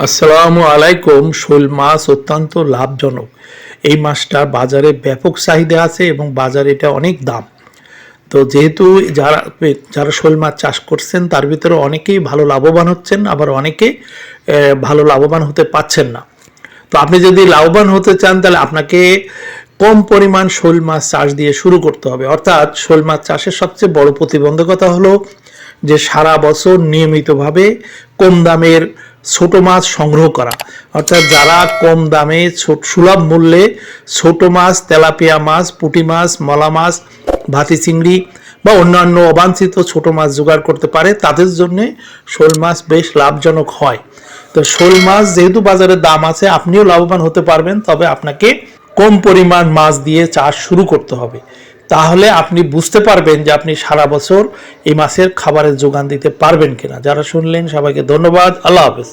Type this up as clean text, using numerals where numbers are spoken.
আসসালামু আলাইকুম। শোল মাছ অত্যন্ত লাভজনক। এই মাছটার বাজারে ব্যাপক চাহিদা আছে এবং বাজারে এটা অনেক দাম। তো যেহেতু যারা যারা শোল মাছ চাষ করছেন তার ভিতরে অনেকেই ভালো লাভবান হচ্ছেন, আবার অনেকে ভালো লাভবান হতে পারছেন না। তো আপনি যদি লাভবান হতে চান তাহলে আপনাকে কম পরিমাণ শোল মাছ চাষ দিয়ে শুরু করতে হবে। অর্থাৎ শোল মাছ চাষের সবচেয়ে বড় প্রতিবন্ধকতা হলো যে সারা বছর নিয়মিতভাবে কম দামের ছোট মাছ সংগ্রহ করা। অর্থাৎ যারা কম দামে সুলভ মূল্যে ছোট মাছ, তেলাপিয়া মাছ, পুঁটি মাছ, মলা মাছ, ভাতি চিংড়ি বা অন্যান্য অবাঞ্ছিত ছোট মাছ জোগাড় করতে পারে, তাদের জন্য শোল মাছ বেশ লাভজনক হয়। তো শোল মাছ যেহেতু বাজারে দাম আছে, আপনিও লাভবান হতে পারবেন, তবে আপনাকে কম পরিমাণ মাছ দিয়ে চাষ শুরু করতে হবে। তাহলে আপনি বুঝতে পারবেন যে আপনি সারা বছর এই মাছের খাবারের যোগান দিতে পারবেন কিনা। যারা শুনলেন সবাইকে ধন্যবাদ। আল্লাহ হাফেজ।